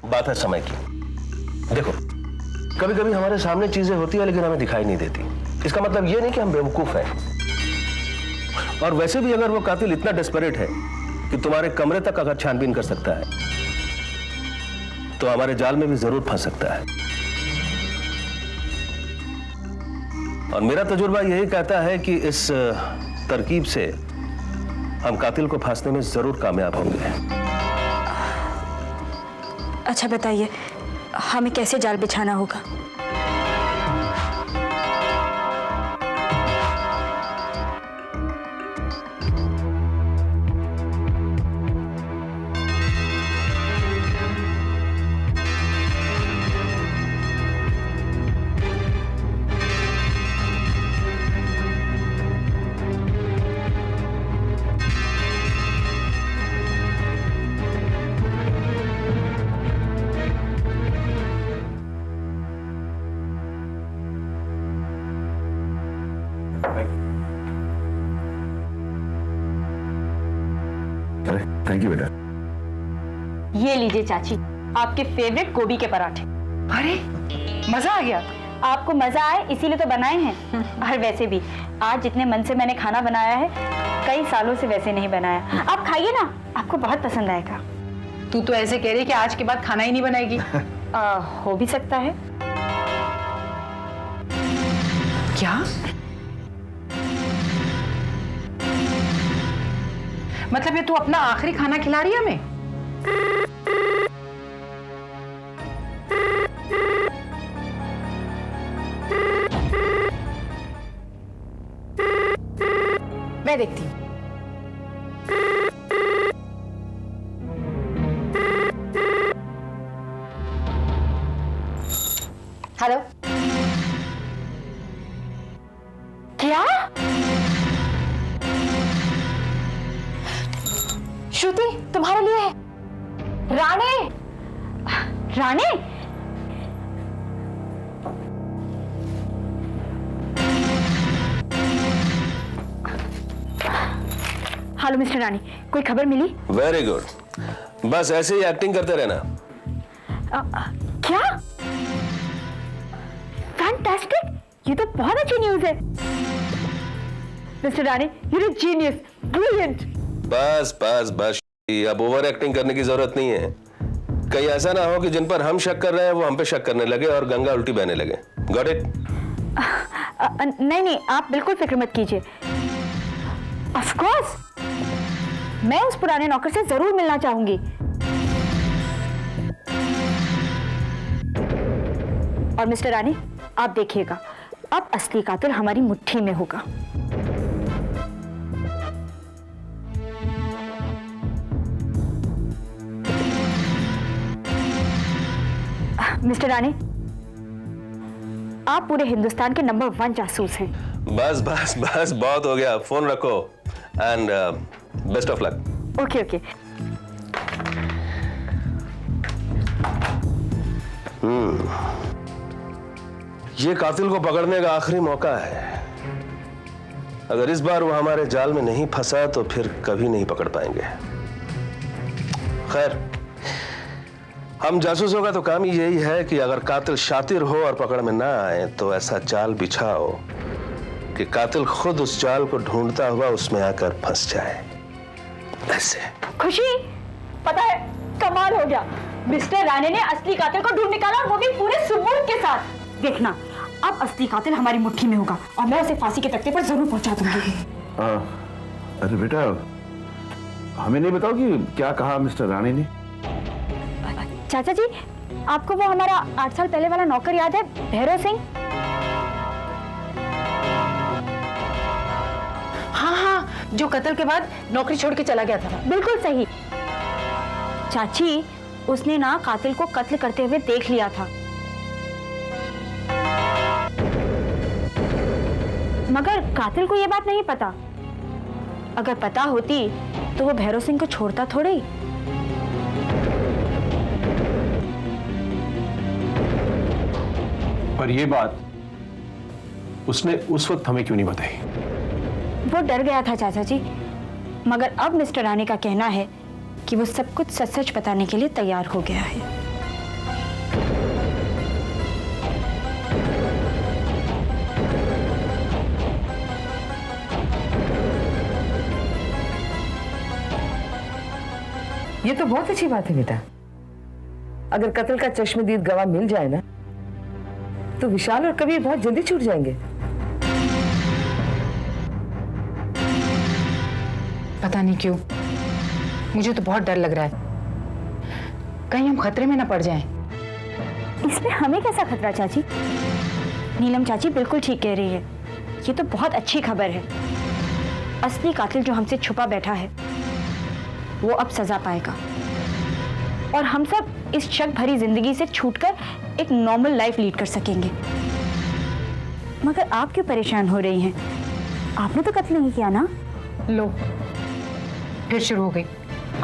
बात है समय की। देखो, कभी कभी हमारे सामने चीजें होती है लेकिन हमें दिखाई नहीं देती। इसका मतलब यह नहीं कि हम बेवकूफ हैं। और वैसे भी अगर वो कातिल इतना डेस्परेट है कि तुम्हारे कमरे तक अगर छानबीन कर सकता है तो हमारे जाल में भी जरूर फंस सकता है। और मेरा तजुर्बा यही कहता है कि इस तरकीब से हम कातिल को फांसने में जरूर कामयाब होंगे। अच्छा बताइए, हमें कैसे जाल बिछाना होगा? थैंक यू बेटा। ये लीजिए चाची, आपके फेवरेट गोभी के पराठे। अरे मजा आ गया। आपको मजा आए इसीलिए तो बनाए हैं। और वैसे भी आज जितने मन से मैंने खाना बनाया है, कई सालों से वैसे नहीं बनाया। आप खाइए ना, आपको बहुत पसंद आएगा। तू तो ऐसे कह रही कि आज के बाद खाना ही नहीं बनाएगी। हो भी सकता है। क्या मतलब ये तू अपना आखिरी खाना खिला रही है हमें? मैं देखती हूँ। हेलो, क्या? श्रुति, तुम्हारे लिए है। राणे, राणे, हेलो मिस्टर राणे, कोई खबर मिली? वेरी गुड, बस ऐसे ही एक्टिंग करते रहना। क्या? फैंटास्टिक, ये तो बहुत अच्छी न्यूज है। Mister Rane, you are genius, brilliant. बस बस बस, अब ओवर एक्टिंग करने की जरूरत नहीं है। कहीं ऐसा ना हो कि जिन पर हम शक कर रहे हैं वो हम पे शक करने लगे और गंगा उल्टी बहने लगे। Got it? नहीं नहीं, आप बिल्कुल फिक्र मत कीजिए। ऑफ कोर्स, मैं उस पुराने नौकर से जरूर मिलना चाहूंगी। और मिस्टर राणे, आप देखिएगा, अब असली कातिल हमारी मुट्ठी में होगा। मिस्टर राणे, आप पूरे हिंदुस्तान के नंबर 1 जासूस हैं। बस बस बस, बहुत हो गया। फोन रखो and best of luck. Okay okay. ये कातिल को पकड़ने का आखिरी मौका है। अगर इस बार वो हमारे जाल में नहीं फंसा तो फिर कभी नहीं पकड़ पाएंगे। खैर, हम जासूसों का तो काम ही यही है कि अगर कातिल शातिर हो और पकड़ में ना आए तो ऐसा जाल बिछाओ कि कातिल खुद उस जाल को ढूंढता हुआ उसमें आकर फंस जाए। ऐसे। खुशी, पता है, कमाल हो गया। मिस्टर राणे ने असली कातिल को ढूंढ निकाला, और वो भी पूरे सबूत के साथ। देखना, अब असली कातिल हमारी मुट्ठी में होगा और मैं उसे फांसी के तख्ते पर जरूर पहुंचा दूंगी। अरे बेटा, हमें नहीं बताओ कि क्या कहा मिस्टर राणे ने? चाचा जी, आपको वो हमारा 8 साल पहले वाला नौकर याद है, भैरव सिंह? हाँ हाँ, जो कत्ल के बाद नौकरी छोड़ के चला गया था। बिल्कुल सही। चाची, उसने ना कातिल को कत्ल करते हुए देख लिया था, मगर कातिल को यह बात नहीं पता। अगर पता होती तो वो भैरव सिंह को छोड़ता थोड़े ही। पर यह बात उसने उस वक्त हमें क्यों नहीं बताई? वो डर गया था चाचा जी, मगर अब मिस्टर राणे का कहना है कि वो सब कुछ सच सच बताने के लिए तैयार हो गया है। ये तो बहुत अच्छी बात है बेटा। अगर कत्ल का चश्मदीद गवाह मिल जाए ना तो विशाल और कबीर बहुत जल्दी छूट जाएंगे। पता नहीं क्यों मुझे तो बहुत डर लग रहा है, कहीं हम खतरे में ना पड़ जाएं। इसमें हमें कैसा खतरा चाची? नीलम चाची बिल्कुल ठीक कह रही है, ये तो बहुत अच्छी खबर है। असली कातिल जो हमसे छुपा बैठा है वो अब सजा पाएगा और हम सब इस शक भरी जिंदगी से छूटकर एक नॉर्मल लाइफ लीड कर सकेंगे। मगर आप क्यों परेशान हो रही हैं? आपने तो कत्ल नहीं किया ना? लो फिर शुरू हो गई।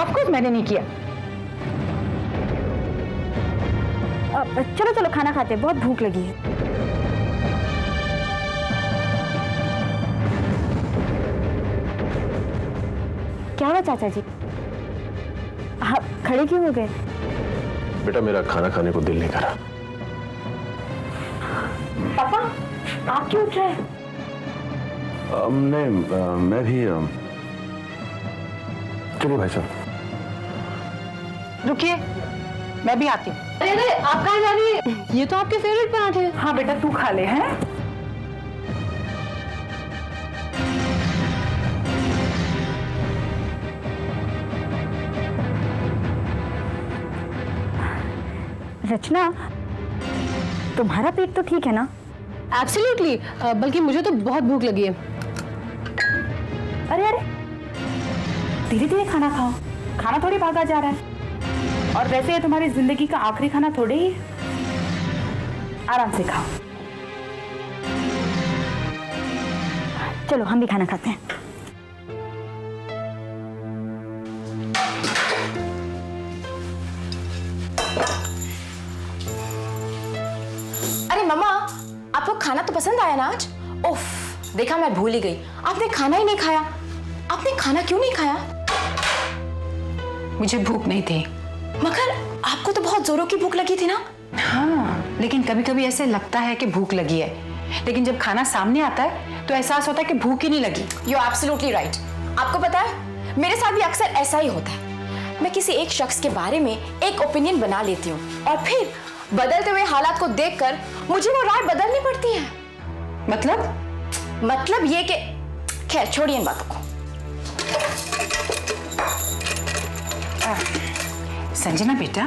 ऑफकोर्स मैंने नहीं किया। चलो चलो खाना खाते हैं, बहुत भूख लगी है। क्या हुआ चाचा जी, आप खड़े क्यों हो गए? बेटा मेरा खाना खाने को दिल नहीं करा। पापा आप क्यों उठ रहे? नहीं मैं भी चलिए भाई साहब। रुकिए मैं भी आती हूँ। अरे आप कहाँ जा रही है? ये तो आपके फेवरेट पराठे हैं। हाँ बेटा तू खा ले। हैं रचना, तुम्हारा पेट तो ठीक है ना? एब्सोल्युटली, बल्कि मुझे तो बहुत भूख लगी है। अरे अरे धीरे धीरे खाना खाओ, खाना थोड़ी भागा जा रहा है। और वैसे ये तुम्हारी जिंदगी का आखिरी खाना थोड़ी ही है, आराम से खाओ। चलो हम भी खाना खाते हैं। अरे मम्मा, आपको खाना तो पसंद आया ना आज? उफ, देखा मैं भूल ही गई, आपने खाना ही नहीं खाया। आपने खाना क्यों नहीं खाया? मुझे भूख नहीं थी। मगर आपको तो बहुत जोरों की भूख लगी थी ना? हाँ, लेकिन कभी कभी ऐसे लगता है कि भूख लगी है, लेकिन जब खाना सामने आता है तो एहसास होता है कि भूख ही नहीं लगी। You are absolutely right. आपको पता है मेरे साथ भी अक्सर ऐसा ही होता है। मैं किसी एक शख्स के बारे में एक ओपिनियन बना लेती हूँ और फिर बदलते हुए हालात को देखकर मुझे वो राय बदलनी पड़ती है। मतलब ये कि खैर छोड़िए इन बातों को। संजना बेटा,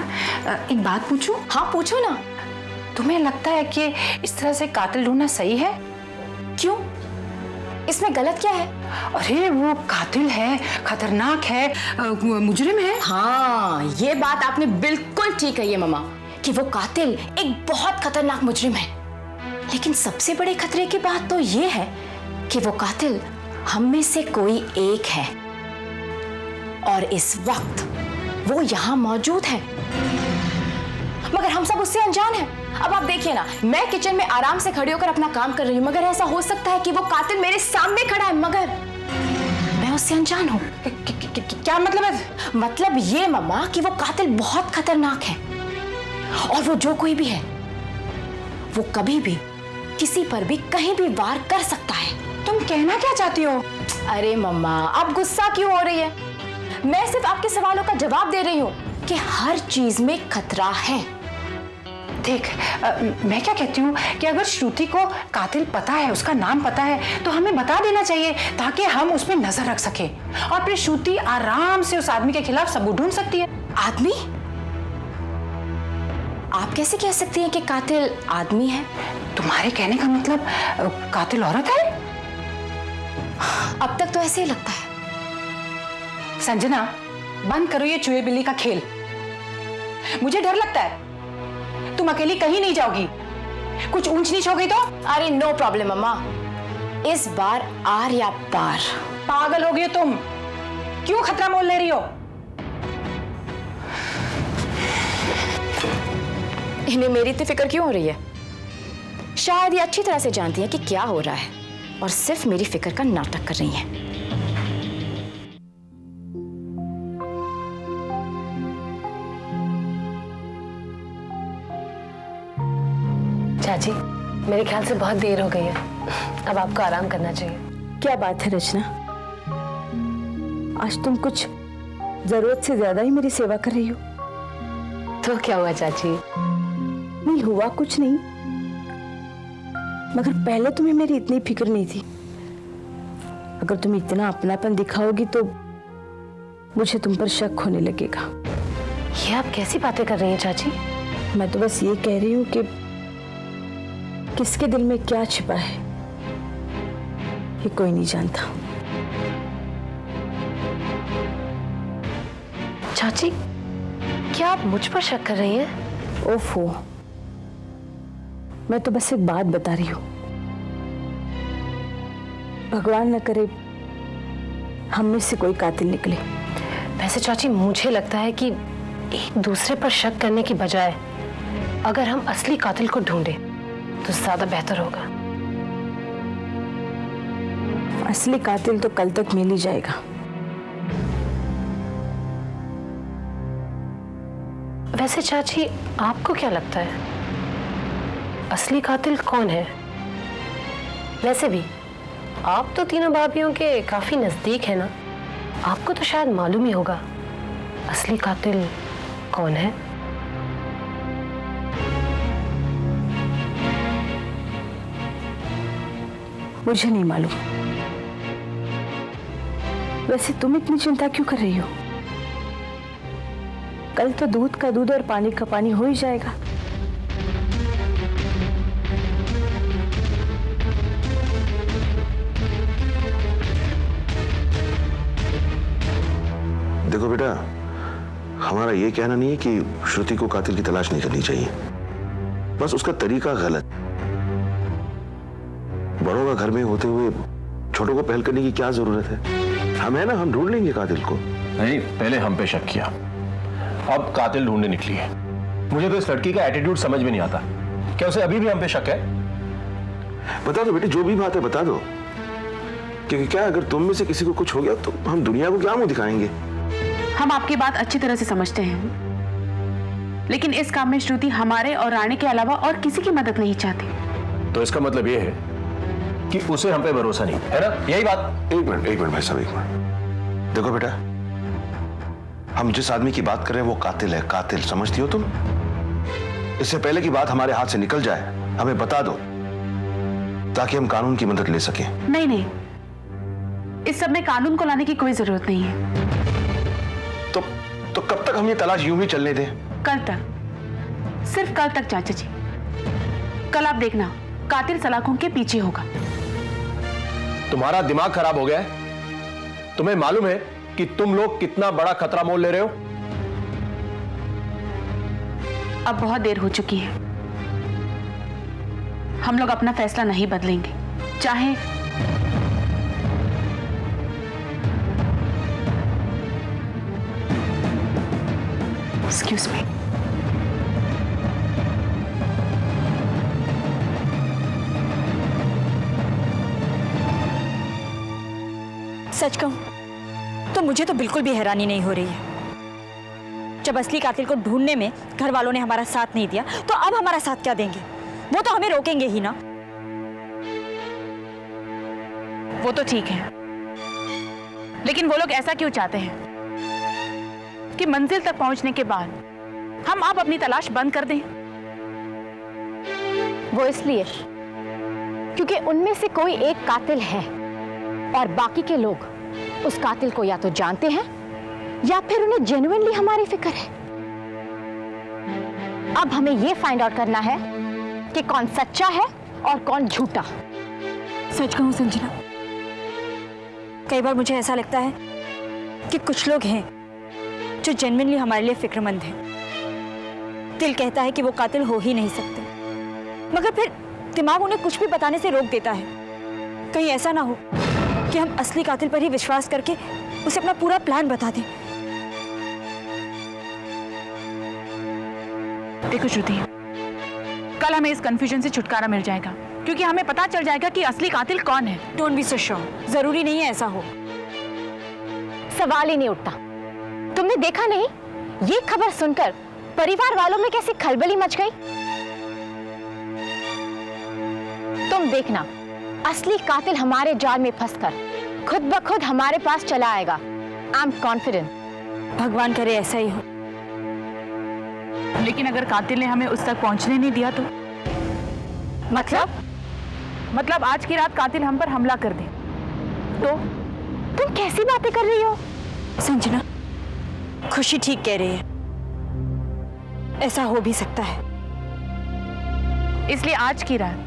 एक बात पूछूं? हाँ पूछो ना। तुम्हें लगता है कि इस तरह से कातिल ढूंढना सही है? क्यों, इसमें गलत क्या है? अरे वो कातिल है, खतरनाक है, मुजरिम है। हाँ, ये बात आपने बिल्कुल ठीक कही है मम्मा कि वो कातिल एक बहुत खतरनाक मुजरिम है। लेकिन सबसे बड़े खतरे की बात तो ये है कि वो कातिल हम में से कोई एक है और इस वक्त वो यहाँ मौजूद है, मगर हम सब उससे अनजान हैं। अब आप देखिए ना, मैं किचन में आराम से खड़ी होकर अपना काम कर रही हूँ, मगर ऐसा हो सकता है कि वो कातिल मेरे सामने खड़ा है मगर मैं उससे अनजान हूँ। क्या मतलब है? मतलब ये मम्मा कि वो कातिल बहुत खतरनाक है और वो जो कोई भी है वो कभी भी किसी पर भी कहीं भी वार कर सकता है। तुम कहना क्या चाहती हो? अरे मम्मा, आप गुस्सा क्यों हो रही है? मैं सिर्फ आपके सवालों का जवाब दे रही हूँ कि हर चीज में खतरा है। देख, मैं क्या कहती हूँ कि अगर श्रुति को कातिल पता है, उसका नाम पता है, तो हमें बता देना चाहिए ताकि हम उस पर नजर रख सके और फिर श्रुति आराम से उस आदमी के खिलाफ सबूत ढूंढ सकती है। आदमी? आप कैसे कह सकती हैं कि कातिल आदमी है? तुम्हारे कहने का मतलब कातिल औरत है? अब तक तो ऐसे ही लगता है। संजना, बंद करो ये चूहे बिल्ली का खेल। मुझे डर लगता है, तुम अकेली कहीं नहीं जाओगी। कुछ ऊंच नीच हो गई तो? अरे नो प्रॉब्लम मम्मा, इस बार आर या पार। पागल हो गई हो तुम, क्यों खतरा मोल ले रही हो? इन्हें मेरी इतनी फिक्र क्यों हो रही है? शायद ये अच्छी तरह से जानती है कि क्या हो रहा है और सिर्फ मेरी फिक्र का नाटक कर रही हैं। चाची, मेरे ख्याल से बहुत देर हो गई है, अब आपको आराम करना चाहिए। क्या बात है रचना, आज तुम कुछ जरूरत से ज्यादा ही मेरी सेवा कर रही हो। तो क्या हुआ चाची? नहीं हुआ कुछ नहीं, मगर पहले तुम्हें मेरी इतनी फिक्र नहीं थी। अगर तुम इतना अपनापन दिखाओगी तो मुझे तुम पर शक होने लगेगा। ये आप कैसी बातें कर रही हैं चाची? मैं तो बस ये कह रही हूँ कि किसके दिल में क्या छिपा है ये कोई नहीं जानता। चाची, क्या आप मुझ पर शक कर रही हैं? ओफो, मैं तो बस एक बात बता रही हूँ। भगवान न करे हम में से कोई कातिल निकले। वैसे चाची, मुझे लगता है कि एक दूसरे पर शक करने की बजाय अगर हम असली कातिल को ढूंढें तो ज्यादा बेहतर होगा। असली कातिल तो कल तक मिल ही जाएगा। वैसे चाची, आपको क्या लगता है असली कातिल कौन है? वैसे भी आप तो तीनों भाभियों के काफी नजदीक है ना, आपको तो शायद मालूम ही होगा असली कातिल कौन है। मुझे नहीं मालूम। वैसे तुम इतनी चिंता क्यों कर रही हो? कल तो दूध का दूध और पानी का पानी हो ही जाएगा। देखो बेटा, हमारा ये कहना नहीं है कि श्रुति को कातिल की तलाश नहीं करनी चाहिए, बस उसका तरीका गलत। बड़ों का घर में होते हुए छोटों को पहल करने की क्या जरूरत है? हम है ना, हम ढूंढ लेंगे कातिल को। नहीं, पहले हम पे शक किया, अब कातिल ढूंढने निकली है। मुझे तो इस लड़की का एटीट्यूड समझ में नहीं आता। क्या उसे अभी भी हम पे शक है? बता दो बेटे, जो भी बात है बता दो, क्योंकि क्या अगर तुम में से किसी को कुछ हो गया तो हम दुनिया को क्या मुंह दिखाएंगे? हम आपकी बात अच्छी तरह से समझते हैं, लेकिन इस काम में श्रुति हमारे और रानी के अलावा और किसी की मदद नहीं चाहती। तो इसका मतलब ये है कि उसे हम पे भरोसा नहीं है ना? यही बात। एक मिनट भाई साहब, एक मिनट। देखो बेटा, हम जिस आदमी की बात कर रहे हैं वो कातिल है, कातिल समझती हो तुम? इससे पहले की बात हमारे हाथ से निकल जाए हमें बता दो, ताकि हम कानून की मदद ले सकें। नहीं, इस सब में कानून को लाने की कोई जरूरत नहीं है। तो कब तक हम ये तलाश यूं ही चलने दें? कल तक, सिर्फ कल तक चाचा जी। कल आप देखना, कातिल सलाखों के पीछे होगा। तुम्हारा दिमाग खराब हो गया है? तुम्हें मालूम है कि तुम लोग कितना बड़ा खतरा मोल ले रहे हो? अब बहुत देर हो चुकी है। हम लोग अपना फैसला नहीं बदलेंगे, चाहे एक्सक्यूज मी। सच कहूं तो मुझे तो बिल्कुल भी हैरानी नहीं हो रही है। जब असली कातिल को ढूंढने में घर वालों ने हमारा साथ नहीं दिया, तो अब हमारा साथ क्या देंगे? वो तो हमें रोकेंगे ही ना। वो तो ठीक है, लेकिन वो लोग ऐसा क्यों चाहते हैं कि मंजिल तक पहुंचने के बाद हम आप अपनी तलाश बंद कर दें? वो इसलिए क्योंकि उनमें से कोई एक कातिल है और बाकी के लोग उस कातिल को या तो जानते हैं या फिर उन्हें जेन्युइनली हमारी फिक्र है। अब हमें यह फाइंड आउट करना है कि कौन सच्चा है और कौन झूठा। सच कहूं संजना, कई बार मुझे ऐसा लगता है कि कुछ लोग हैं जो जेन्युइनली हमारे लिए फिक्रमंद हैं। दिल कहता है कि वो कातिल हो ही नहीं सकते, मगर फिर दिमाग उन्हें कुछ भी बताने से रोक देता है। कहीं ऐसा ना हो कि हम असली कातिल पर ही विश्वास करके उसे अपना पूरा प्लान बता दें। देखो श्रुति, कल हमें इस कंफ्यूजन से छुटकारा मिल जाएगा, क्योंकि हमें पता चल जाएगा कि असली कातिल कौन है। डोंट बी सो श्योर, जरूरी नहीं है ऐसा हो। सवाल ही नहीं उठता। तुमने देखा नहीं, ये खबर सुनकर परिवार वालों में कैसी खलबली मच गई? तुम देखना, असली कातिल हमारे जाल में फंसकर खुद ब खुद हमारे पास चला आएगा। I am confident. भगवान करे ऐसा ही हो। लेकिन अगर कातिल ने हमें उस तक पहुंचने नहीं दिया तो? मतलब आज की रात कातिल हम पर हमला कर दे तो? तुम कैसी बातें कर रही हो संजना? खुशी ठीक कह रही है, ऐसा हो भी सकता है। इसलिए आज की रात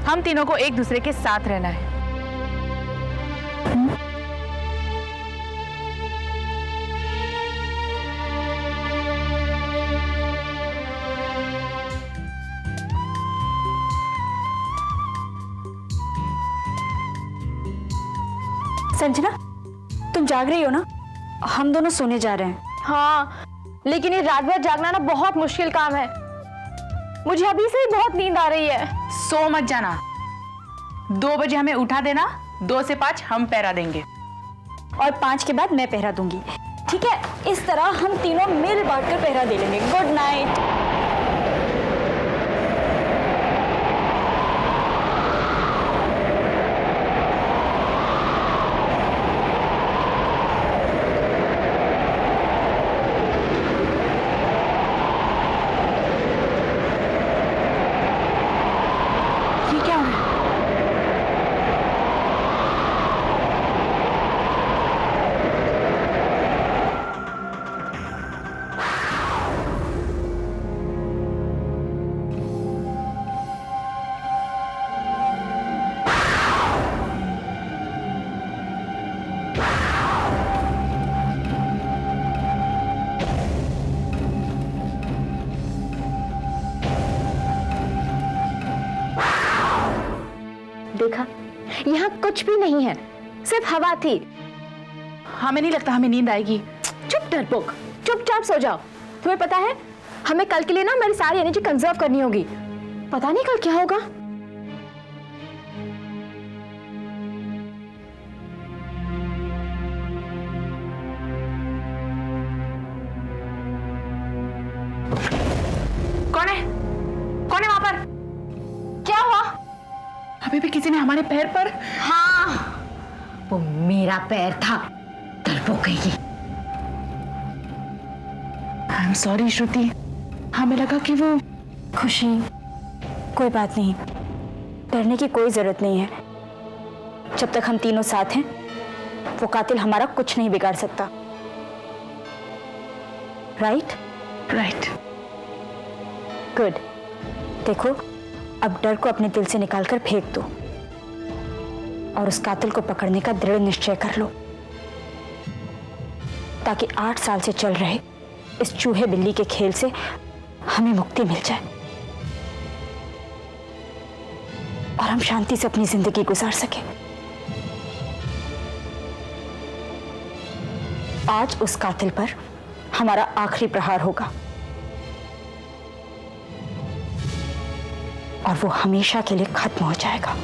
हम तीनों को एक दूसरे के साथ रहना है। संजना, तुम जाग रही हो ना? हम दोनों सोने जा रहे हैं। हाँ, लेकिन ये रात भर जागना ना बहुत मुश्किल काम है। मुझे अभी से ही बहुत नींद आ रही है। सो मत जाना, 2 बजे हमें उठा देना, 2 से 5 हम पहरा देंगे और 5 के बाद मैं पहरा दूंगी, ठीक है? इस तरह हम तीनों मिल बांटकर पहरा दे लेंगे। Good night. ये क्या हो रहा है? देखा, यहाँ कुछ भी नहीं है, सिर्फ हवा थी। हमें नहीं लगता हमें नींद आएगी। चुप डरपोक, चुपचाप सो जाओ। तुम्हें पता है, हमें कल के लिए ना मेरी सारी एनर्जी कंजर्व करनी होगी। पता नहीं कल क्या होगा। कौन है? कौन है वहां पर? क्या हुआ? अभी भी किसी ने हमारे पैर पर? हाँ, वो मेरा पैर था। डरपोक कहीं। आई एम सॉरी श्रुति, हमें लगा कि वो। खुशी, कोई बात नहीं, डरने की कोई जरूरत नहीं है। जब तक हम तीनों साथ हैं, वो कातिल हमारा कुछ नहीं बिगाड़ सकता। राइट? राइट। गुड। देखो, अब डर को अपने दिल से निकालकर फेंक दो और उस कातिल को पकड़ने का दृढ़ निश्चय कर लो, ताकि 8 साल से चल रहे इस चूहे बिल्ली के खेल से हमें मुक्ति मिल जाए और हम शांति से अपनी जिंदगी गुजार सके। आज उस कातिल पर हमारा आखिरी प्रहार होगा और वो हमेशा के लिए खत्म हो जाएगा।